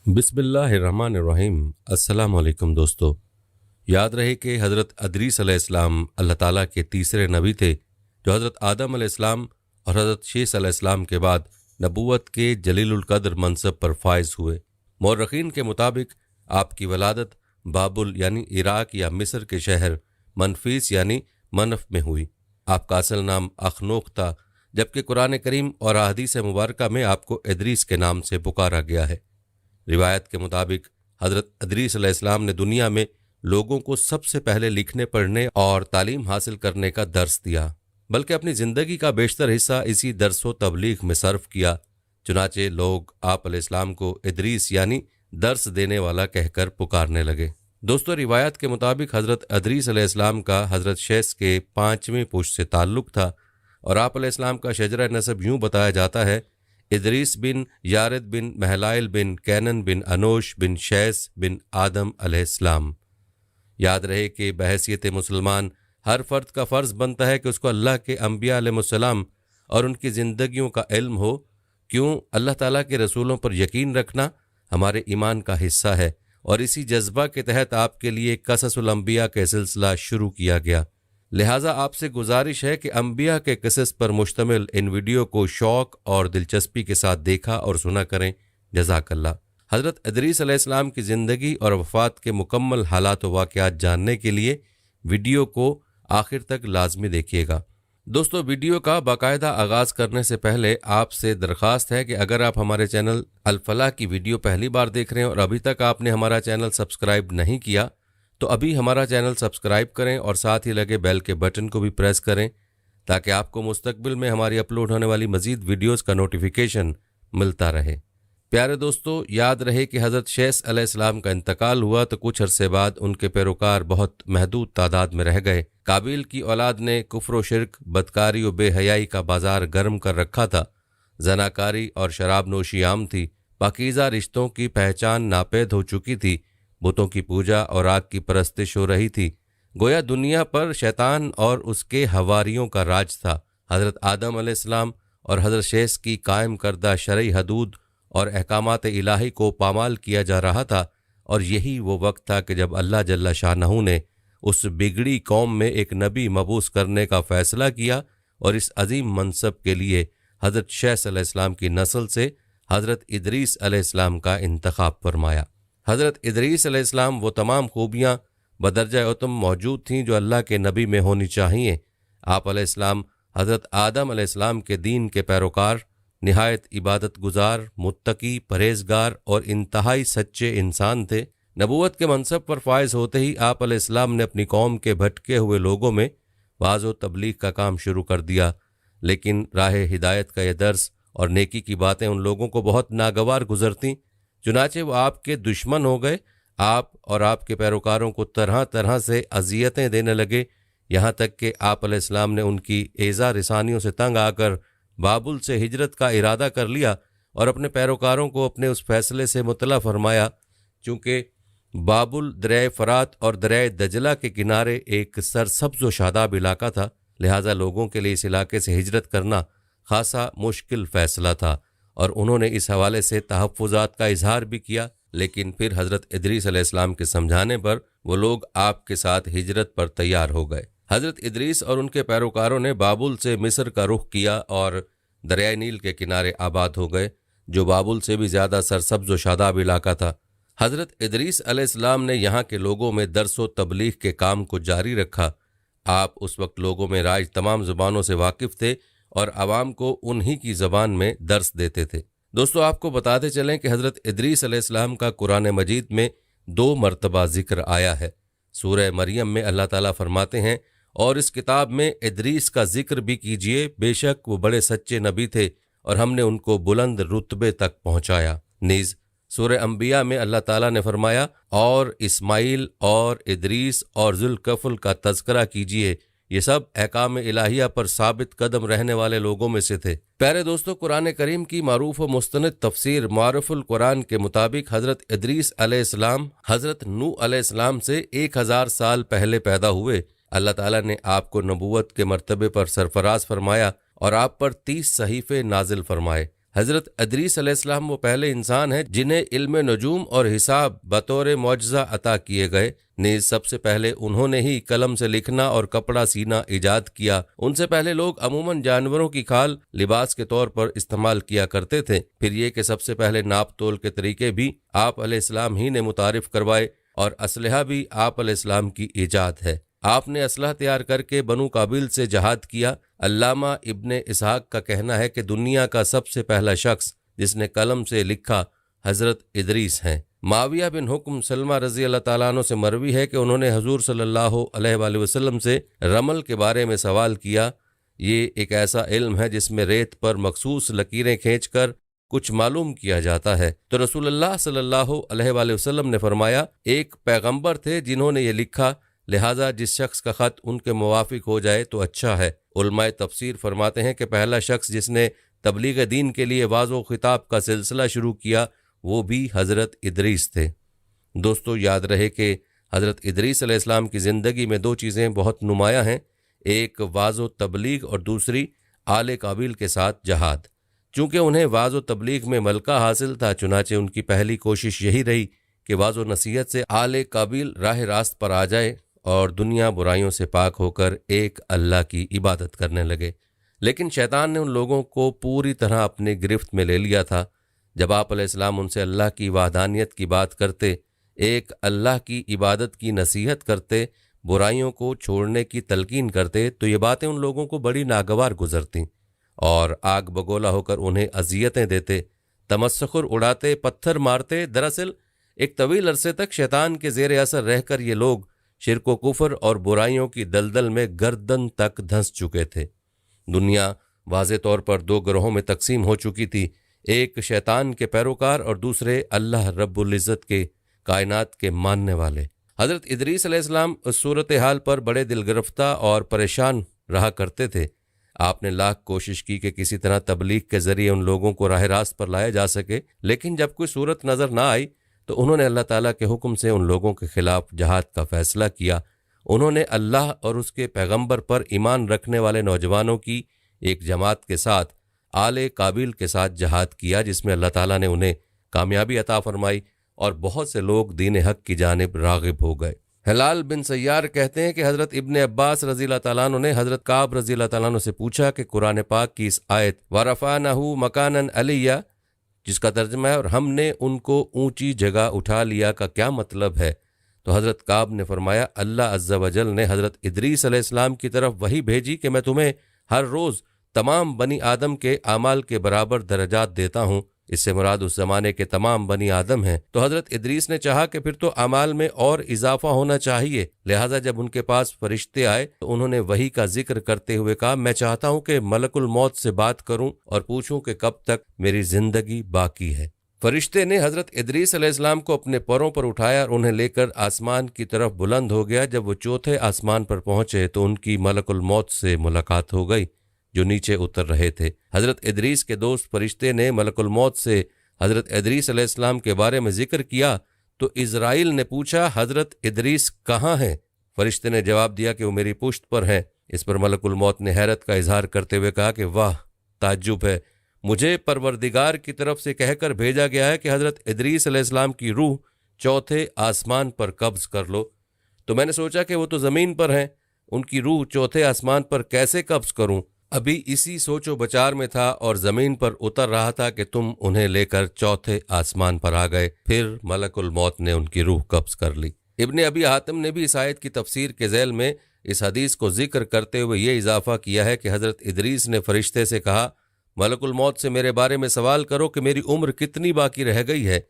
बिस्मिल्लाहिर्रहमानिर्रहीम। अस्सलाम वालेकुम दोस्तों। याद रहे कि हज़रत अदरीस अलैहिस्सलाम अल्लाह ताला के तीसरे नबी थे जो हज़रत आदम अलैहिस्सलाम और हज़रत शीस अलैहिस्सलाम के बाद नबूवत के जलीलुल कद्र मनसब पर फायज हुए। मौरखीन के मुताबिक आपकी वलादत बाबुल यानी इराक या मिस्र के शहर मनफीस यानी मनफ में हुई। आपका असल नाम अखनोक था, जबकि कुरान करीम और अहादीस मुबारका में आपको इदरीस के नाम से पुकारा गया है। रिवायत के मुताबिक हज़रत अदरीस अलैहिस्सलाम ने दुनिया में लोगों को सबसे पहले लिखने पढ़ने और तालीम हासिल करने का दर्स दिया, बल्कि अपनी ज़िंदगी का बेशतर हिस्सा इसी दर्स व तबलीग में सर्फ किया। चुनाचे लोग आप अलैहिस्सलाम को इदरीस यानी दर्स देने वाला कहकर पुकारने लगे। दोस्तों, रिवायत के मुताबिक हज़रत अदरीस अलैहिस्सलाम का हज़रत शैस के 5वें पुश्त से ताल्लुक़ था और आप अलैहिस्सलाम का शजरा नसब यूँ बताया जाता है: इदरीस बिन यारिद बिन महलाइल बिन कैनन बिन अनोश बिन शैस बिन आदम अलैहिस्सलाम। याद रहे कि बहैसियत मुसलमान हर फ़र्द का फ़र्ज़ बनता है कि उसको अल्लाह के अम्बिया अलैहिस्सलाम और उनकी ज़िंदगियों का इल्म हो। क्यों? अल्लाह ताला के रसूलों पर यकीन रखना हमारे ईमान का हिस्सा है और इसी जज्बा के तहत आपके लिए क़ससुल अंबिया का सिलसिला शुरू किया गया। लिहाजा आपसे गुजारिश है कि अंबिया के क़िसस पर मुश्तमिल इन वीडियो को शौक़ और दिलचस्पी के साथ देखा और सुना करें। जज़ाकल्लाह। हज़रत इदरीस अलैहिस्सलाम की ज़िंदगी और वफ़ात के मुकम्मल हालात व वाक़यात जानने के लिए वीडियो को आखिर तक लाजमी देखिएगा। दोस्तों, वीडियो का बाकायदा आगाज़ करने से पहले आपसे दरख्वास्त है कि अगर आप हमारे चैनल अल-फलाह की वीडियो पहली बार देख रहे हैं और अभी तक आपने हमारा चैनल सब्सक्राइब नहीं किया तो अभी हमारा चैनल सब्सक्राइब करें और साथ ही लगे बेल के बटन को भी प्रेस करें ताकि आपको मुस्तकबिल में हमारी अपलोड होने वाली मज़ीद वीडियोज़ का नोटिफिकेशन मिलता रहे। प्यारे दोस्तों, याद रहे कि हज़रत शैस अलैहिस्सलाम का इंतकाल हुआ तो कुछ अरसे बाद उनके पैरोकार बहुत महदूद तादाद में रह गए। काबिल की औलाद ने कुफ्र व शिर्क, बदकारी व बेहयाई का बाजार गर्म कर रखा था। जनाकारी और शराब नोशी आम थी। पाकीज़ा रिश्तों की पहचान नापैद हो चुकी थी। बुतों की पूजा और आग की परस्तिश हो रही थी। गोया दुनिया पर शैतान और उसके हवारियों का राज था। हज़रत आदम अलैहिस्सलाम और हज़रत शैस की कायम करदा शरई हदूद और अहकामात इलाही को पामाल किया जा रहा था और यही वो वक्त था कि जब अल्लाह जल्ला शानहू ने उस बिगड़ी कौम में एक नबी मबूस करने का फ़ैसला किया और इस अजीम मनसब के लिए हज़रत शैस अलैहिस्सलाम की नस्ल से हज़रत इदरीस अलैहिस्सलाम का इंतखाब फरमाया। हज़रत इदरीस अलैहिस्सलाम वो तमाम खूबियाँ बदरजा उतम मौजूद थीं जो अल्लाह के नबी में होनी चाहिए। आप अलैहिस्सलाम हज़रत आदम अलैहिस्सलाम के दीन के पैरोकार, निहायत इबादत गुजार, मुत्तकी, परहेजगार और इंतहाई सच्चे इंसान थे। नबूवत के मनसब पर फायज होते ही आप अलैहिस्सलाम ने अपनी कौम के भटके हुए लोगों में वाज़ व तबलीग का काम शुरू कर दिया, लेकिन राह हिदायत का यह दर्स और नेकी की बातें उन लोगों को बहुत नागवार गुजरती। चुनाचे वो आपके दुश्मन हो गए। आप और आपके पैरोकारों को तरह तरह से अजियतें देने लगे, यहाँ तक कि आप अलैहिस्सलाम ने उनकी एज़ा रिसानियों से तंग आकर बाबुल से हिजरत का इरादा कर लिया और अपने पैरोकारों को अपने उस फैसले से मुतला फरमाया। चूँकि बाबुल दरिया फ़रात और दरिया दजला के किनारे एक सरसब्ज़ व शादाब इलाका था, लिहाजा लोगों के लिए इस इलाके से हिजरत करना खासा मुश्किल फ़ैसला था और उन्होंने इस हवाले से तहफ़्फ़ुज़ात का इजहार भी किया। लेकिन फिर हज़रत इदरीस अलैहिस्सलाम के समझाने पर वो लोग आपके साथ हिजरत पर तैयार हो गए। हज़रत इदरीस और उनके पैरोकारों ने बाबुल से मिस्र का रुख किया और दरियाए नील के किनारे आबाद हो गए, जो बाबुल से भी ज़्यादा सरसब्ज़ व शादाब इलाका था। हज़रत इदरीस अलैहिस्सलाम ने यहाँ के लोगों में दर्स व तबलीग के काम को जारी रखा। आप उस वक्त लोगों में राज तमाम ज़ुबानों से वाकिफ़ थे और आवाम को उन्हीं की ज़बान में दर्स देते थे। दोस्तों, आपको बताते चलें कि हज़रत इदरीस अलैहिस्सलाम का कुरान मजीद में 2 मरतबा ज़िक्र आया है। सूरह मरियम में अल्लाह ताला फरमाते हैं, और इस किताब में इदरीस का जिक्र भी कीजिए, बेशक वो बड़े सच्चे नबी थे और हमने उनको बुलंद रुतबे तक पहुँचाया। नीज़ सूरह अंबिया में अल्लाह ताला ने फरमाया, और इस्माइल और इदरीस और जुल्कफल का तज़किरा कीजिए, ये सब अहकाम इलाहिया पर साबित कदम रहने वाले लोगों में से थे। प्यारे दोस्तों, कुरान करीम की मारूफ व मुस्तनद तफसीर मारुफुल कुरान के मुताबिक हज़रत इदरीस अलैहिस्सलाम हज़रत नूह अलैहिस्सलाम से 1000 साल पहले पैदा हुए। अल्लाह ताला ने आपको नबूवत के मर्तबे पर सरफराज फरमाया और आप पर 30 सहीफ़े नाजिल फरमाए। हज़रत अदरीस अलैहिस्सलाम वो पहले इंसान हैं जिन्हें इल्म नजूम और हिसाब बतौर मौजज़ा अता किए गए। नीज़ सबसे पहले उन्होंने ही कलम से लिखना और कपड़ा सीना ईजाद किया। उनसे पहले लोग अमूमन जानवरों की खाल लिबास के तौर पर इस्तेमाल किया करते थे। फिर ये कि सबसे पहले नाप तोल के तरीके भी आप अलैहिस्सलाम ही ने मुतारिफ करवाए और असलहा भी आप अलैहिस्सलाम की ईजाद है। आपने असलहा तैयार करके बनु काबिल से जहाद किया। अल्लामा इब्ने इसहाक का कहना है कि दुनिया का सबसे पहला शख्स जिसने कलम से लिखा हज़रत इदरीस हैं। माविया बिन हुक्म सलमा रज़ी अल्लाह ताला अन्हु से मरवी है कि उन्होंने हुज़ूर सल्लल्लाहु अलैहि वसल्लम से रमल के बारे में सवाल किया। ये एक ऐसा इल्म है जिसमें रेत पर मखसूस लकीरें खींचकर कुछ मालूम किया जाता है। तो रसूलुल्लाह सल्लल्लाहु अलैहि वसल्लम ने फरमाया, एक पैगंबर थे जिन्होंने ये लिखा, लिहाजा जिस शख्स का ख़त उनके मुवाफिक हो जाए तो अच्छा है। उलमाए तफसीर फरमाते हैं कि पहला शख्स जिसने तबलीग दीन के लिए वाज़ो खिताब का सिलसिला शुरू किया वो भी हज़रत इदरीस थे। दोस्तों, याद रहे कि हज़रत इदरीस अलैहिस्सलाम की ज़िंदगी में दो चीज़ें बहुत नुमायाँ हैं, एक वाज़ो तबलीग और दूसरी आले काबिल के साथ जहाद। चूँकि उन्हें वाज़ो तबलीग में मलका हासिल था, चुनाचे उनकी पहली कोशिश यही रही कि वाज़ो नसीहत से आले काबिल राह रास्त पर आ जाए और दुनिया बुराइयों से पाक होकर एक अल्लाह की इबादत करने लगे। लेकिन शैतान ने उन लोगों को पूरी तरह अपनी गिरफ्त में ले लिया था। जब आप अलैहिस्सलाम उनसे अल्लाह की वाहदानियत की बात करते, एक अल्लाह की इबादत की नसीहत करते, बुराइयों को छोड़ने की तलकीन करते, तो ये बातें उन लोगों को बड़ी नागवार गुजरती और आग बगोला होकर उन्हें अजियतें देते, तमस्सखुर उड़ाते, पत्थर मारते। दरअसल एक तवील अरसे तक शैतान के ज़ेर असर रहकर ये लोग शिर्क व कुफ्र और बुराइयों की दलदल में गर्दन तक धंस चुके थे। दुनिया वाज़े तौर पर दो ग्रोहों में तकसीम हो चुकी थी, एक शैतान के पैरोकार और दूसरे अल्लाह रब्बुल इज़्ज़त के कायनात के मानने वाले। हज़रत इदरीस अलैहिस्सलाम उस सूरत हाल पर बड़े दिल गिरफ्ता और परेशान रहा करते थे। आपने लाख कोशिश की कि किसी तरह तबलीग के ज़रिए उन लोगों को राह रास्त पर लाया जा सके, लेकिन जब कोई सूरत नज़र ना आई तो उन्होंने अल्लाह ताला के हुक्म से उन लोगों के खिलाफ जहाद का फैसला किया। उन्होंने अल्लाह और उसके पैगंबर पर ईमान रखने वाले नौजवानों की एक जमात के साथ आले काबिल के साथ जहाद किया, जिसमें अल्लाह ताला ने उन्हें कामयाबी अता फरमाई और बहुत से लोग दीन हक की जानिब रागिब हो गए। हिलाल बिन सय्यार कहते हैं कि हज़रत इब्ने अब्बास रज़ी अल्लाह ताला अन्हु ने हज़रत काब रज़ी अल्लाह ताला अन्हु से पूछा कि कुरान पाक की इस आयत वरफ़अनहु मकानन अलिया, जिसका तर्जुमा है और हमने उनको ऊंची जगह उठा लिया, का क्या मतलब है? तो हज़रत काब ने फरमाया, अल्लाह अज़्ज़ा वजल ने हज़रत इदरीस अलैहिस्सलाम की तरफ वही भेजी कि मैं तुम्हें हर रोज़ तमाम बनी आदम के आमाल के बराबर दर्जात देता हूँ। इससे मुराद उस ज़माने के तमाम बनी आदम हैं। तो हज़रत इदरीस ने चाहा कि फिर तो अमाल में और इजाफा होना चाहिए, लिहाजा जब उनके पास फरिश्ते आए तो उन्होंने वही का जिक्र करते हुए कहा, मैं चाहता हूँ कि मलकुल मौत से बात करूँ और पूछूँ कि कब तक मेरी ज़िंदगी बाकी है। फरिश्ते ने हज़रत इदरीस अलैहिस्सलाम को अपने पैरों पर उठाया और उन्हें लेकर आसमान की तरफ बुलंद हो गया। जब वो चौथे आसमान पर पहुंचे तो उनकी मलकुल मौत से मुलाकात हो गई जो नीचे उतर रहे थे। हज़रत इदरीस के दोस्त फरिश्ते ने मलकुल मौत से हज़रत इदरीस अलैहिस्सलाम के बारे में जिक्र किया तो इज़राइल ने पूछा, हज़रत इदरीस कहाँ हैं? फरिश्ते ने जवाब दिया कि वो मेरी पुश्त पर हैं। इस पर मलकुल मौत ने हैरत का इजहार करते हुए कहा कि वाह, ताज्जुब है, मुझे परवरदिगार की तरफ से कहकर भेजा गया है कि हज़रत इदरीस अलैहिस्सलाम की रूह चौथे आसमान पर कब्ज़ कर लो। तो मैंने सोचा कि वो तो ज़मीन पर हैं, उनकी रूह चौथे आसमान पर कैसे कब्ज़ करूं? अभी इसी सोचो बचार में था और ज़मीन पर उतर रहा था कि तुम उन्हें लेकर चौथे आसमान पर आ गए। फिर मलकुल मौत ने उनकी रूह कब्ज़ कर ली। इब्ने अबी हातिम ने भी इस आयत की तफसीर के ज़ैल में इस हदीस को जिक्र करते हुए ये इजाफा किया है कि हज़रत इदरीस ने फरिश्ते से कहा, मलकुल मौत से मेरे बारे में सवाल करो कि मेरी उम्र कितनी बाकी रह गई है।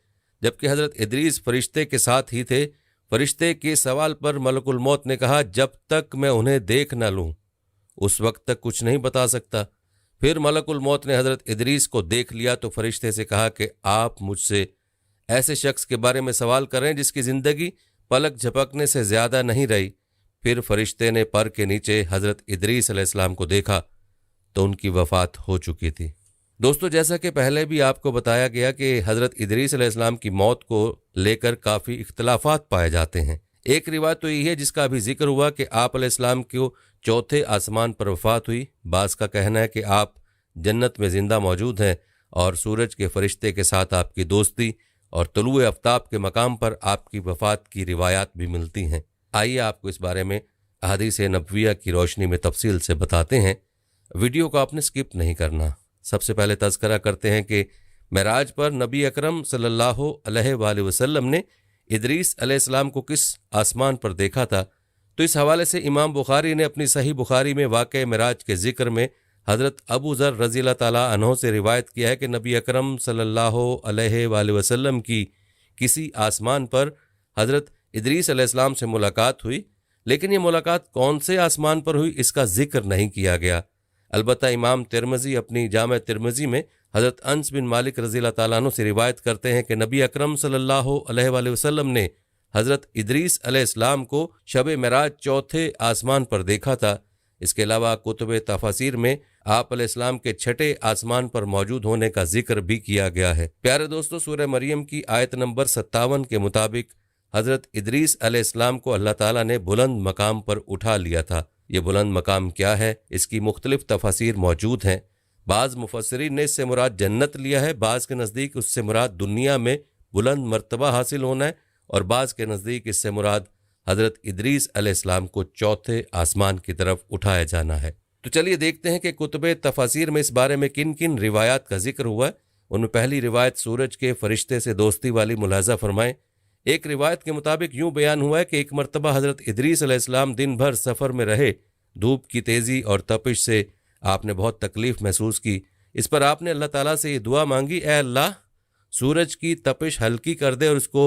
जबकि हज़रत इदरीस फरिश्ते के साथ ही थे। फरिश्ते के सवाल पर मलकुल मौत ने कहा, जब तक मैं उन्हें देख न लूँ उस वक्त तक कुछ नहीं बता सकता। फिर मलकुल मौत ने हज़रत इदरीस को देख लिया तो फरिश्ते से कहा कि आप मुझसे ऐसे शख्स के बारे में सवाल करें जिसकी ज़िंदगी पलक झपकने से ज़्यादा नहीं रही। फिर फरिश्ते ने पर के नीचे हज़रत इदरीस अलैहिस्सलाम को देखा तो उनकी वफ़ात हो चुकी थी। दोस्तों, जैसा कि पहले भी आपको बताया गया कि हज़रत इदरीस अलैहिस्सलाम की मौत को लेकर काफ़ी इख्तलाफात पाए जाते हैं। एक रिवायत तो यही है जिसका अभी जिक्र हुआ कि आप अलैहिस्सलाम को चौथे आसमान पर वफ़ात हुई। बाज़ का कहना है कि आप जन्नत में ज़िंदा मौजूद हैं और सूरज के फरिश्ते के साथ आपकी दोस्ती और तुलुए आफ्ताब के मकाम पर आपकी वफ़ात की रिवायात भी मिलती हैं। आइए आपको इस बारे में अहादीस नबविया की रोशनी में तफसील से बताते हैं। वीडियो को आपने स्किप नहीं करना। सबसे पहले तज़किरा करते हैं कि मेराज पर नबी अकरम सल्लल्लाहु अलैहि वसल्लम ने इदरीस अलैहिस्सलाम को किस आसमान पर देखा था। तो इस हवाले से इमाम बुखारी ने अपनी सही बुखारी में वाक़े मेराज के ज़िक्र में हज़रत अबू ज़र रज़ी अल्लाह ताला अन्हु से रिवायत किया है कि नबी अकरम सल्लल्लाहु अलैहि वसल्लम की किसी आसमान पर हज़रत इदरीस अलैहिस्सलाम से मुलाकात हुई, लेकिन ये मुलाकात कौन से आसमान पर हुई इसका जिक्र नहीं किया गया। अलबत्ता इमाम तिरमिज़ी अपनी जामे तिरमिज़ी में हज़रत अनस बिन मालिक रज़ी अल्लाह ताला अन्हु से रिवायत करते हैं कि नबी अकरम सल्लल्लाहु अलैहि वसल्लम ने हज़रत इदरीस अलैहिस्सलाम को शब मेराज चौथे आसमान पर देखा था। इसके अलावा कुतुब तफासिर में आप अलैहिस्सलाम के छठे आसमान पर मौजूद होने का जिक्र भी किया गया है। प्यारे दोस्तों, सूरह मरियम की आयत नंबर 57 के मुताबिक हज़रत इदरीस अलैहिस्सलाम को अल्लाह ताला ने बुलंद मकाम पर उठा लिया था। ये बुलंद मकाम क्या है, इसकी मुख्तलिफ तफासिर मौजूद हैं। बाज़ मुफस्सिरीन ने इससे मुराद जन्नत लिया है, बाज़ के नज़दीक उससे मुराद दुनिया में बुलंद मर्तबा हासिल होना है, और बाज़ के नज़दीक इससे मुराद हज़रत इदरीस अलैहिस्सलाम को चौथे आसमान की तरफ उठाया जाना है। तो चलिए देखते हैं कि कुतुब तफासिर में इस बारे में किन किन रिवायात का जिक्र हुआ है। उनमें पहली रिवायत सूरज के फरिश्ते से दोस्ती वाली मुलाजा फरमाएं। एक रिवायत के मुताबिक यूं बयान हुआ है कि एक मरतबा हज़रत इदरीस अलैहिस्सलाम दिन भर सफ़र में रहे। धूप की तेज़ी और तपिश से आपने बहुत तकलीफ़ महसूस की। इस पर आपने अल्लाह ताला से ये दुआ मांगी, ए अल्लाह, सूरज की तपिश हल्की कर दे और उसको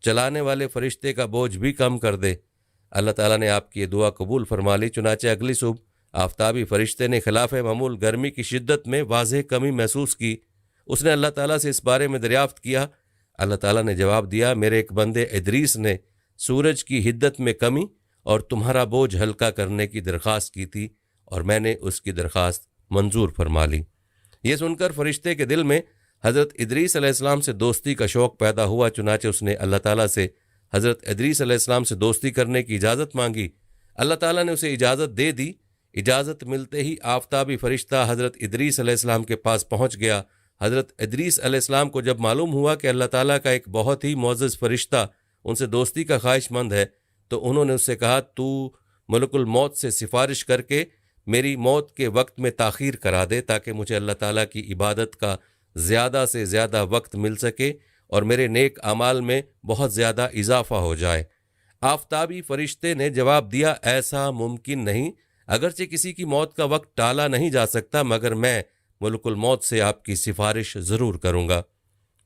चलाने वाले फरिश्ते का बोझ भी कम कर दे। अल्लाह ताला ने आपकी ये दुआ कबूल फरमा ली। चुनाचे अगली सुबह आफ्ताबी फरिश्ते ने खिलाफ मामूल गर्मी की शिद्दत में वाज़ेह कमी महसूस की। उसने अल्लाह ताला से इस बारे में दरियाफ्त किया। अल्लाह ताला ने जवाब दिया, मेरे एक बंदे इदरीस ने सूरज की हिद्दत में कमी और तुम्हारा बोझ हल्का करने की दरख्वास्त की थी और मैंने उसकी दरख्वास्त मंजूर फरमा ली। ये सुनकर फरिश्ते के दिल में हज़रत इदरीस अलैहिस्सलाम से दोस्ती का शौक़ पैदा हुआ। चुनाचे उसने अल्लाह ताला से हज़रत इदरीस अलैहिस्सलाम से दोस्ती करने की इजाज़त मांगी। अल्लाह ताला ने उसे इजाज़त दे दी। इजाज़त मिलते ही आफ्ताबी फरिश्ता हज़रत इदरीस अलैहिस्सलाम के पास पहुँच गया। हज़रत इदरीस अलैहिस्सलाम को जब मालूम हुआ कि अल्लाह ताला का एक बहुत ही मुअज़्ज़ज़ फरिश्ता उनसे दोस्ती का ख्वाहिशमंद है, तो उन्होंने उससे कहा, तू मलकुल मौत से सिफारिश करके मेरी मौत के वक्त में ताख़ीर करा दे, ताकि मुझे अल्लाह ताला की इबादत का ज़्यादा से ज़्यादा वक्त मिल सके और मेरे नेक अमाल में बहुत ज़्यादा इजाफ़ा हो जाए। आफ्ताबी फरिश्ते ने जवाब दिया, ऐसा मुमकिन नहीं। अगरचे किसी की मौत का वक्त टाला नहीं जा सकता, मगर मैं मलकुल मौत से आपकी सिफारिश ज़रूर करूँगा।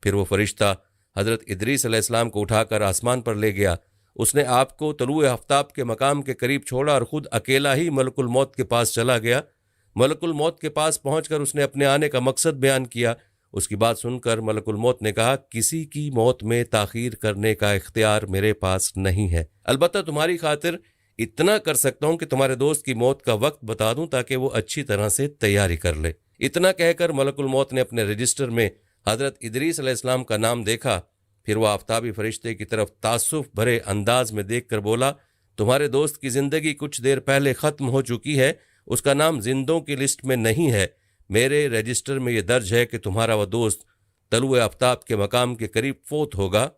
फिर वो फरिश्ता हज़रत इदरीस अलैहिस्सलाम को उठाकर आसमान पर ले गया। उसने आपको तलुए आफ्ताब के मकाम के करीब छोड़ा और ख़ुद अकेला ही मलकुल मौत के पास चला गया। मलकुल मौत के पास पहुंचकर उसने अपने आने का मकसद बयान किया। उसकी बात सुनकर मलकुल मौत ने कहा, किसी की मौत में ताख़ीर करने का इख्तियार मेरे पास नहीं है। अलबत्ता तुम्हारी खातिर इतना कर सकता हूँ कि तुम्हारे दोस्त की मौत का वक्त बता दूँ ताकि वो अच्छी तरह से तैयारी कर ले। इतना कहकर मलकुल मौत ने अपने रजिस्टर में हज़रत इदरीस अलैहिस्सलाम का नाम देखा। फिर वह आफ्ताबी फरिश्ते की तरफ तासुफ भरे अंदाज में देखकर बोला, तुम्हारे दोस्त की ज़िंदगी कुछ देर पहले ख़त्म हो चुकी है, उसका नाम जिंदों की लिस्ट में नहीं है। मेरे रजिस्टर में यह दर्ज है कि तुम्हारा वह दोस्त तलुए आफ्ताब के मकाम के करीब फोत होगा।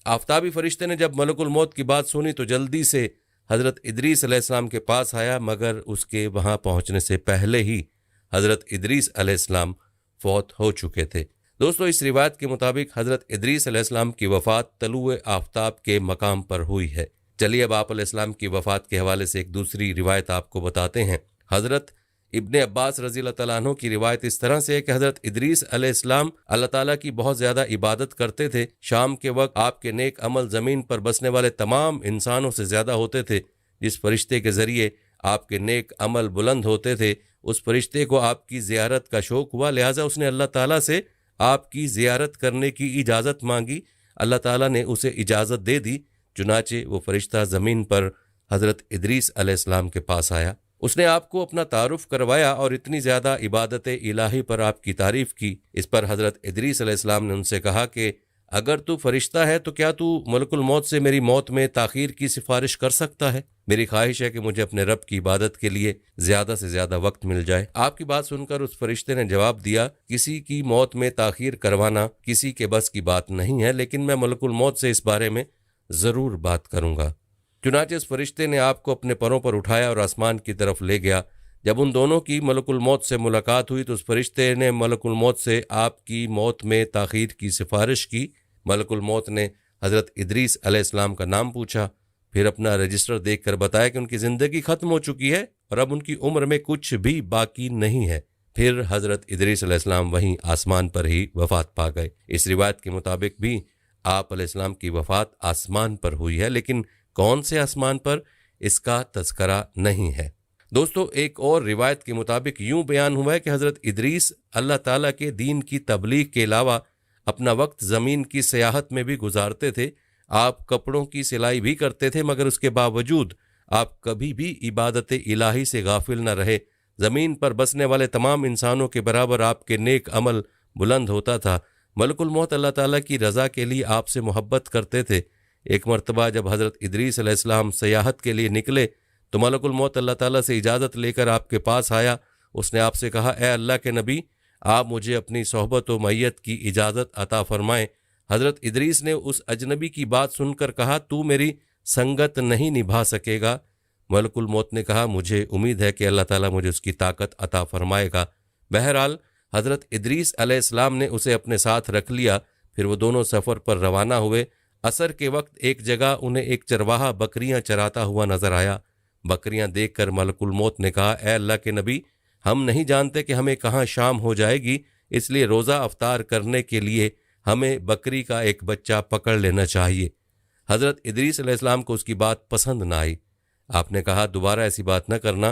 आफ्ताबी फरिश्ते ने जब मलकुल मौत की बात सुनी तो जल्दी से हज़रत इदरीस अलैहिस्सलाम के पास आया, मगर उसके वहाँ पहुँचने से पहले ही हज़रत इदरीस अलैहिस्सलाम फौत हो चुके थे। दोस्तों, इस रिवायत के मुताबिक हज़रत इदरीस अलैहिस्सलाम की वफ़ात तलुए आफ्ताब के मकाम पर हुई है। चलिए अब आप अलैहिस्सलाम की वफ़ात के हवाले से एक दूसरी रिवायत आपको बताते हैं। हज़रत इब्ने अब्बास रज़ी अल्लाह तआला अन्हु की रिवायत इस तरह से है कि हज़रत इदरीस अलैहिस्सलाम अल्लाह ताला की बहुत ज़्यादा इबादत करते थे। शाम के वक्त आपके नेक अमल ज़मीन पर बसने वाले तमाम इंसानों से ज़्यादा होते थे। जिस फरिश्ते के ज़रिए आपके नेक अमल बुलंद होते थे, उस फरिश्ते को आपकी ज़ियारत का शौक़ हुआ, लिहाजा उसने अल्लाह ताला से आपकी ज़ियारत करने की इजाज़त मांगी। अल्लाह ताला ने उसे इजाज़त दे दी। चुनाचे वो फरिश्ता ज़मीन पर हज़रत इदरीस अलैहिस्सलाम के पास आया। उसने आपको अपना तारुफ करवाया और इतनी ज़्यादा इबादत इलाही पर आपकी तारीफ़ की। इस पर हज़रत इदरीस अलैहिस्सलाम ने उनसे कहा कि अगर तू फरिश्ता है तो क्या तू मलकुल मौत से मेरी मौत में ताख़ीर की सिफारिश कर सकता है? मेरी ख्वाहिश है कि मुझे अपने रब की इबादत के लिए ज़्यादा से ज़्यादा वक्त मिल जाए। आपकी बात सुनकर उस फरिश्ते ने जवाब दिया, किसी की मौत में ताख़ीर करवाना किसी के बस की बात नहीं है, लेकिन मैं मलकुल मौत से इस बारे में ज़रूर बात करूँगा। चुनांचे उस फरिश्ते ने आपको अपने परों पर उठाया और आसमान की तरफ ले गया। जब उन दोनों की मलकुल मौत से मुलाकात हुई तो उस फरिश्ते ने मलकुल मौत से आपकी मौत में ताख़ीर की सिफारिश की। मलकुल मौत ने हज़रत इदरीस अलैहिस्सलाम का नाम पूछा, फिर अपना रजिस्टर देखकर बताया कि उनकी ज़िंदगी ख़त्म हो चुकी है और अब उनकी उम्र में कुछ भी बाकी नहीं है। फिर हज़रत इदरीस अलैहिस्सलाम वहीं आसमान पर ही वफ़ात पा गए। इस रिवायत के मुताबिक भी आप अलैहिस्सलाम की वफ़ात आसमान पर हुई है, लेकिन कौन से आसमान पर, इसका तज़करा नहीं है। दोस्तों, एक और रिवायत के मुताबिक यूं बयान हुआ है कि हज़रत इदरीस अल्लाह ताला के दीन की तबलीग के अलावा अपना वक्त ज़मीन की सियाहत में भी गुजारते थे। आप कपड़ों की सिलाई भी करते थे, मगर उसके बावजूद आप कभी भी इबादत इलाही से गाफिल न रहे। ज़मीन पर बसने वाले तमाम इंसानों के बराबर आपके नेक अमल बुलंद होता था। मलकुल मौत अल्लाह ताला की रज़ा के लिए आपसे मोहब्बत करते थे। एक मरतबा जब हज़रत इदरीस अलैहिस्सलाम सयाहत के लिए निकले तो मलकुल मौत अल्लाह ताला से इजाज़त लेकर आपके पास आया। उसने आपसे कहा, ए अल्लाह के नबी, आप मुझे अपनी सोहबत व मैयत की इजाज़त अता फ़रमाएँ। हज़रत इदरीस ने उस अजनबी की बात सुनकर कहा, तू मेरी संगत नहीं निभा सकेगा। मलकुल मौत ने कहा, मुझे उम्मीद है कि अल्लाह ताला मुझे उसकी ताकत अता फ़रमाएगा। बहरहाल हज़रत इदरीस अलैहिस्सलाम ने उसे अपने साथ रख लिया। फिर वो दोनों सफ़र पर रवाना हुए। असर के वक्त एक जगह उन्हें एक चरवाहा बकरियां चराता हुआ नजर आया। बकरियां देखकर मलकुल मौत ने कहा, ए अल्लाह के नबी, हम नहीं जानते कि हमें कहाँ शाम हो जाएगी, इसलिए रोज़ा अफ्तार करने के लिए हमें बकरी का एक बच्चा पकड़ लेना चाहिए। हज़रत इदरीस अलैहिस्सलाम को उसकी बात पसंद ना आई। आपने कहा, दोबारा ऐसी बात न करना,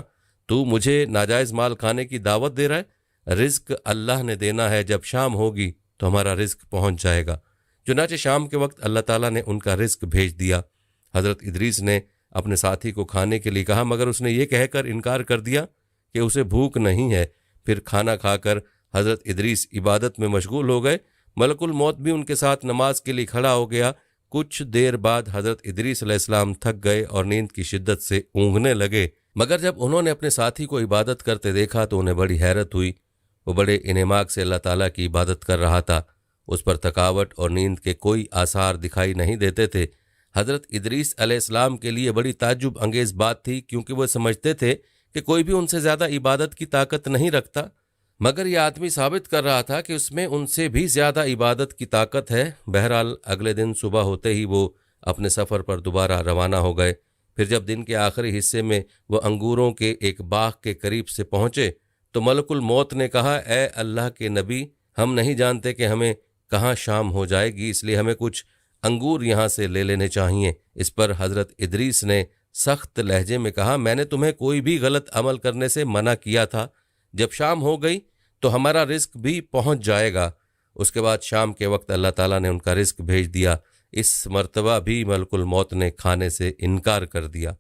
तू मुझे नाजायज़ माल खाने की दावत दे रहा है। रिज़्क अल्लाह ने देना है, जब शाम होगी तो हमारा रिज़्क पहुँच जाएगा। चुनांचे शाम के वक्त अल्लाह ताला ने उनका रिज़्क भेज दिया। हज़रत इदरीस ने अपने साथी को खाने के लिए कहा, मगर उसने ये कहकर इनकार कर दिया कि उसे भूख नहीं है। फिर खाना खाकर हज़रत इदरीस इबादत में मशगूल हो गए। मलकुल मौत भी उनके साथ नमाज के लिए खड़ा हो गया। कुछ देर बाद हज़रत इदरीस अलैहिस्सलाम थक गए और नींद की शिद्दत से ऊँघने लगे, मगर जब उन्होंने अपने साथी को इबादत करते देखा तो उन्हें बड़ी हैरत हुई। वो बड़े इनेमाक से अल्लाह ताला की इबादत कर रहा था। उस पर थकावट और नींद के कोई आसार दिखाई नहीं देते थे। हज़रत इदरीस अलैहिस्सलाम के लिए बड़ी ताज्जुब अंगेज़ बात थी, क्योंकि वो समझते थे कि कोई भी उनसे ज़्यादा इबादत की ताकत नहीं रखता, मगर यह आदमी साबित कर रहा था कि उसमें उनसे भी ज़्यादा इबादत की ताकत है। बहरहाल अगले दिन सुबह होते ही वो अपने सफ़र पर दोबारा रवाना हो गए। फिर जब दिन के आखिरी हिस्से में वो अंगूरों के एक बाग के करीब से पहुँचे तो मलकुल मौत ने कहा, ए अल्लाह के नबी, हम नहीं जानते कि हमें कहाँ शाम हो जाएगी, इसलिए हमें कुछ अंगूर यहाँ से ले लेने चाहिए। इस पर हज़रत इदरीस ने सख्त लहजे में कहा, मैंने तुम्हें कोई भी गलत अमल करने से मना किया था। जब शाम हो गई तो हमारा रिस्क भी पहुँच जाएगा। उसके बाद शाम के वक्त अल्लाह ताला ने उनका रिस्क भेज दिया। इस मर्तबा भी मलकुल मौत ने खाने से इनकार कर दिया।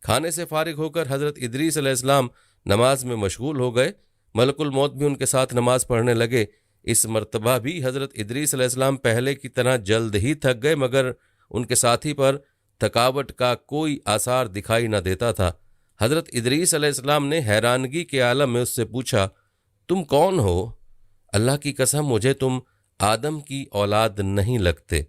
खाने से फारिग होकर हज़रत इदरीस अलैहिस्सलाम नमाज में मशगूल हो गए। मलकुल मौत भी उनके साथ नमाज पढ़ने लगे। इस मर्तबा भी हज़रत इदरीस अलैहिस्सलाम पहले की तरह जल्द ही थक गए, मगर उनके साथी पर थकावट का कोई आसार दिखाई न देता था। हज़रत इदरीस अलैहिस्सलाम ने हैरानगी के आलम में उससे पूछा, तुम कौन हो? अल्लाह की कसम, मुझे तुम आदम की औलाद नहीं लगते।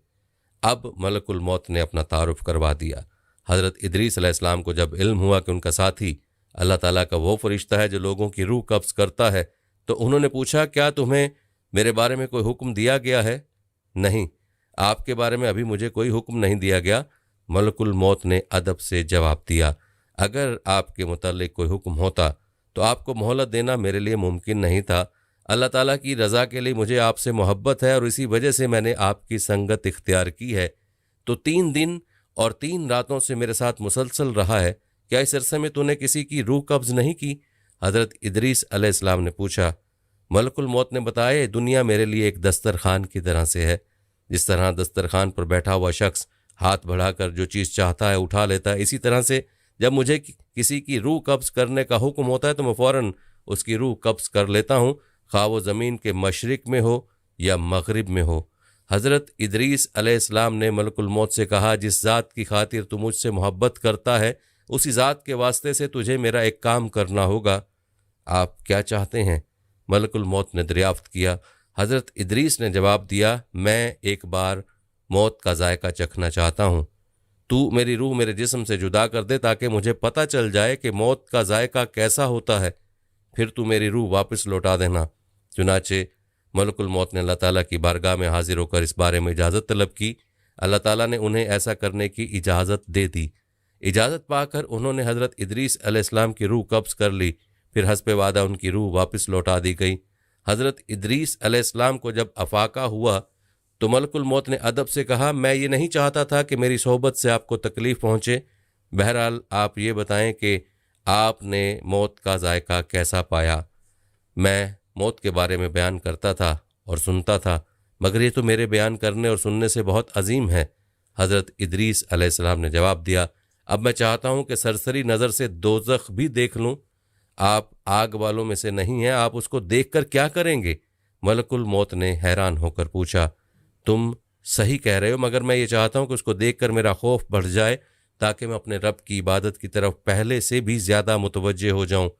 अब मलकुल मौत ने अपना तारुफ करवा दिया। हज़रत इदरीस अलैहिस्सलाम को जब इल्म हुआ कि उनका साथी अल्लाह ताला का वो फरिश्ता है जो लोगों की रूह कब्ज़ करता है, तो उन्होंने पूछा, क्या तुम्हें मेरे बारे में कोई हुक्म दिया गया है? नहीं, आपके बारे में अभी मुझे कोई हुक्म नहीं दिया गया। मलकुल मौत ने अदब से जवाब दिया, अगर आपके मुतालिक कोई हुक्म होता तो आपको मोहलत देना मेरे लिए मुमकिन नहीं था। अल्लाह ताला की रज़ा के लिए मुझे आपसे मोहब्बत है और इसी वजह से मैंने आपकी संगत इख्तियार की है। तो 3 दिन और 3 रातों से मेरे साथ मुसलसल रहा है, क्या इस अरसे में तूने किसी की रूह कब्ज़ नहीं की? हज़रत इदरीस अलैहिस्सलाम ने पूछा। मलकुल मौत ने बताया, दुनिया मेरे लिए एक दस्तरखान की तरह से है। जिस तरह दस्तरखान पर बैठा हुआ शख्स हाथ बढ़ाकर जो चीज़ चाहता है उठा लेता है, इसी तरह से जब मुझे किसी की रूह कब्ज़ करने का हुक्म होता है तो मैं फ़ौरन उसकी रूह कब्ज़ कर लेता हूँ, खा वो ज़मीन के मशरिक़ में हो या मगरिब में हो। हज़रत इदरीस अलैहिस्सलाम ने मलकुल मौत से कहा, जिस ज़ात की खातिर तू मुझसे मोहब्बत करता है उसी ज़ात के वास्ते से तुझे मेरा एक काम करना होगा। आप क्या चाहते हैं? मलकुल मौत ने दरियाफ्त किया। हज़रत इदरीस ने जवाब दिया, मैं एक बार मौत का जायका चखना चाहता हूँ। तू मेरी रूह मेरे जिस्म से जुदा कर दे ताकि मुझे पता चल जाए कि मौत का जायका कैसा होता है, फिर तू मेरी रूह वापस लौटा देना। चुनाचे मलकुल मौत ने अल्लाह ताला की बारगाह में हाजिर होकर इस बारे में इजाज़त तलब की। अल्लाह ताला ने उन्हें ऐसा करने की इजाज़त दे दी। इजाज़त पाकर उन्होंने हज़रत इदरीस अलैहिस्सलाम की रूह कब्ज़ कर ली। फिर हस्ब वादा उनकी रूह वापस लौटा दी गई। हज़रत इदरीस अलैहिस्सलाम को जब अफाका हुआ तो मलकुल मौत ने अदब से कहा, मैं ये नहीं चाहता था कि मेरी सोहबत से आपको तकलीफ़ पहुँचे। बहरहाल आप ये बताएं कि आपने मौत का जायका कैसा पाया। मैं मौत के बारे में बयान करता था और सुनता था, मगर ये तो मेरे बयान करने और सुनने से बहुत अजीम है। हज़रत इदरीस अलैहिस्सलाम ने जवाब दिया, अब मैं चाहता हूँ कि सरसरी नज़र से दोज़ख भी देख लूँ। आप आग वालों में से नहीं हैं, आप उसको देखकर क्या करेंगे? मलकुल मौत ने हैरान होकर पूछा, तुम सही कह रहे हो, मगर मैं ये चाहता हूँ कि उसको देखकर मेरा खौफ बढ़ जाए ताकि मैं अपने रब की इबादत की तरफ पहले से भी ज़्यादा मुतवज्जे हो जाऊँ।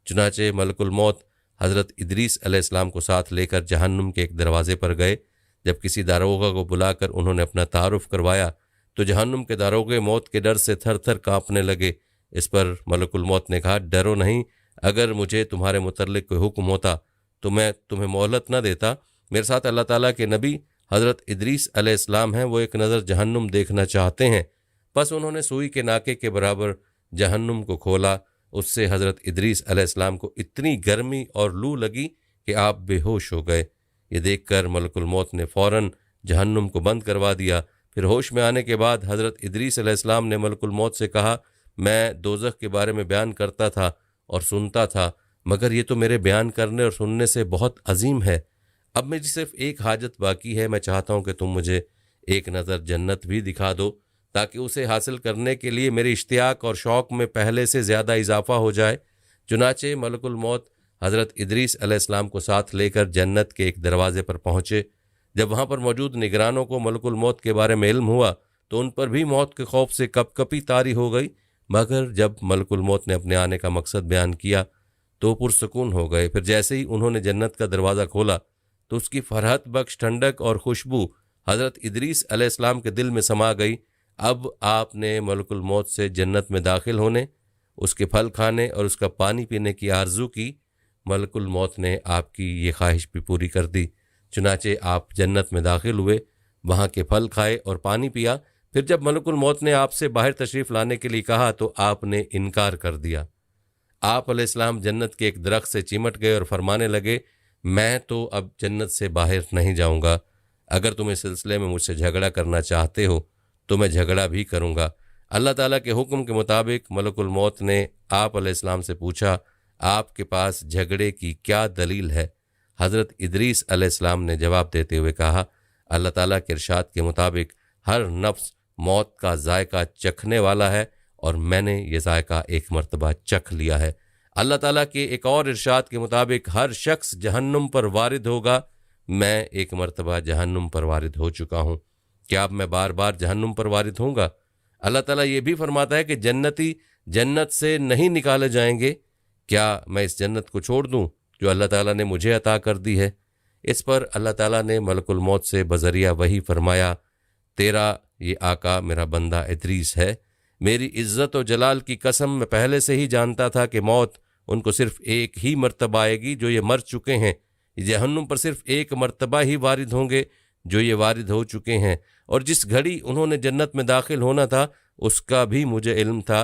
चुनाचे मलकुल मौत हज़रत इदरीस अलैहिस्सलाम को साथ लेकर जहन्नुम के एक दरवाज़े पर गए। जब किसी दारोगा को बुलाकर उन्होंने अपना तारुफ करवाया तो जहन्नुम के दारोगे मौत के डर से थर थर काँपने लगे। इस पर मलकुल मौत ने कहा, डरो नहीं, अगर मुझे तुम्हारे मुतल्लिक कोई हुक्म होता तो मैं तुम्हें मोहलत न देता। मेरे साथ अल्लाह ताला के नबी हज़रत इदरीस अलैहिस्सलाम हैं, वो एक नज़र जहन्नुम देखना चाहते हैं। बस उन्होंने सुई के नाके के बराबर जहन्नुम को खोला। उससे हज़रत इदरीस अलैहिस्सलाम को इतनी गर्मी और लू लगी कि आप बेहोश हो गए। ये देखकर मलकुल मौत ने फ़ौरन जहन्नुम को बंद करवा दिया। फिर होश में आने के बाद हज़रत इदरीस अलैहिस्सलाम ने मलकुल मौत से कहा, मैं दोज़ख के बारे में बयान करता था और सुनता था, मगर ये तो मेरे बयान करने और सुनने से बहुत अजीम है। अब मेरी सिर्फ एक हाजत बाकी है, मैं चाहता हूँ कि तुम मुझे एक नज़र जन्नत भी दिखा दो ताकि उसे हासिल करने के लिए मेरे इश्तियाक और शौक़ में पहले से ज़्यादा इजाफ़ा हो जाए। चुनाचे मलकुल मौत हज़रत इदरीस अलैहिस्सलाम को साथ लेकर जन्नत के एक दरवाज़े पर पहुँचे। जब वहाँ पर मौजूद निगरानों को मलकुल मौत के बारे में इल्म हुआ तो उन पर भी मौत के खौफ से कपकपी तारी हो गई, मगर जब मलकुल मौत ने अपने आने का मकसद बयान किया तो पुरसकून हो गए। फिर जैसे ही उन्होंने जन्नत का दरवाज़ा खोला तो उसकी फरहत बख्श ठंडक और खुशबू हज़रत इदरीस अलैहिस्सलाम के दिल में समा गई। अब आपने मलकुल मौत से जन्नत में दाखिल होने, उसके फल खाने और उसका पानी पीने की आरजू की। मलकुल मौत ने आपकी ये ख्वाहिश भी पूरी कर दी। चुनाचे आप जन्नत में दाखिल हुए, वहाँ के फल खाए और पानी पिया। फिर जब मलकुल मौत ने आपसे बाहर तशरीफ़ लाने के लिए कहा तो आपने इनकार कर दिया। आप अलैहिस्सलाम जन्नत के एक दरख्त से चिमट गए और फरमाने लगे, मैं तो अब जन्नत से बाहर नहीं जाऊँगा। अगर तुम इस सिलसिले में मुझसे झगड़ा करना चाहते हो तो मैं झगड़ा भी करूँगा। अल्लाह ताला के हुक्म के मुताबिक मलकुल मौत ने आप अलैहिस्सलाम से पूछा, आपके पास झगड़े की क्या दलील है? हज़रत इदरीस अलैहिस्सलाम ने जवाब देते हुए कहा, अल्लाह ताला के इरशाद के मुताबिक हर नफ्स मौत का जायका चखने वाला है और मैंने ये जायका एक मर्तबा चख लिया है। अल्लाह ताला के एक और इरशाद के मुताबिक हर शख्स जहन्नुम पर वारिद होगा। मैं एक मर्तबा जहन्नुम पर वारिद हो चुका हूँ, क्या अब मैं बार बार जहन्नुम पर वारिद होऊंगा? अल्लाह ताला ये भी फरमाता है कि जन्नती जन्नत से नहीं निकाले जाएंगे। क्या मैं इस जन्नत को छोड़ दूँ जो अल्लाह ताला ने मुझे अता कर दी है? इस पर अल्लाह ताला ने मलकुल मौत से बजरिया वही फरमाया, तेरा ये आका मेरा बंदा इदरीस है। मेरी इज़्ज़त और जलाल की कसम, मैं पहले से ही जानता था कि मौत उनको सिर्फ एक ही मर्तबा आएगी जो ये मर चुके हैं। जहन्नुम पर सिर्फ एक मर्तबा ही वारिद होंगे जो ये वारिद हो चुके हैं, और जिस घड़ी उन्होंने जन्नत में दाखिल होना था उसका भी मुझे इल्म था।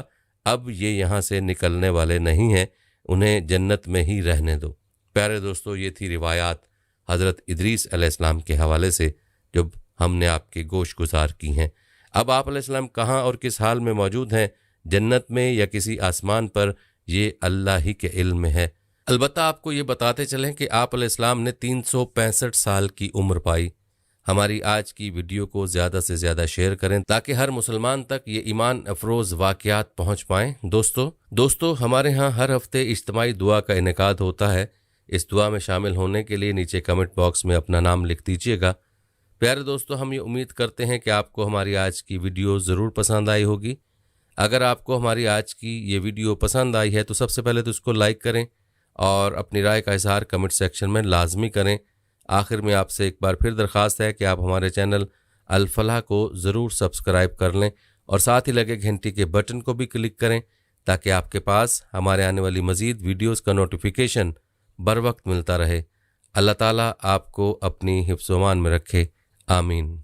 अब ये यहाँ से निकलने वाले नहीं हैं, उन्हें जन्नत में ही रहने दो। प्यारे दोस्तों, ये थी रिवायात हज़रत इदरीस अलैहिस्सलाम के हवाले से जो हमने आपके गोश गुजार की हैं। अब आप अलैहिस्सलाम कहाँ और किस हाल में मौजूद हैं, जन्नत में या किसी आसमान पर, ये अल्लाह ही के इल्म में है। अलबत्ता आपको ये बताते चलें कि आप अलैहिस्सलाम ने 365 साल की उम्र पाई। हमारी आज की वीडियो को ज़्यादा से ज़्यादा शेयर करें ताकि हर मुसलमान तक ये ईमान अफरोज़ वाक़यात पहुँच पाएँ। दोस्तों हमारे यहाँ हर हफ्ते इज्तिमाई दुआ का इनेकाद होता है। इस दुआ में शामिल होने के लिए नीचे कमेंट बॉक्स में अपना नाम लिख दीजिएगा। प्यारे दोस्तों, हम ये उम्मीद करते हैं कि आपको हमारी आज की वीडियो ज़रूर पसंद आई होगी। अगर आपको हमारी आज की ये वीडियो पसंद आई है तो सबसे पहले तो उसको लाइक करें और अपनी राय का इजहार कमेंट सेक्शन में लाजमी करें। आखिर में आपसे एक बार फिर दरख्वास्त है कि आप हमारे चैनल अल फलाह को ज़रूर सब्सक्राइब कर लें और साथ ही लगे घंटी के बटन को भी क्लिक करें ताकि आपके पास हमारे आने वाली मज़ीद वीडियोस का नोटिफिकेशन बर वक्त मिलता रहे। अल्लाह ताला आपको अपनी हिफ्ज़-ओ-अमान में रखे। आमीन।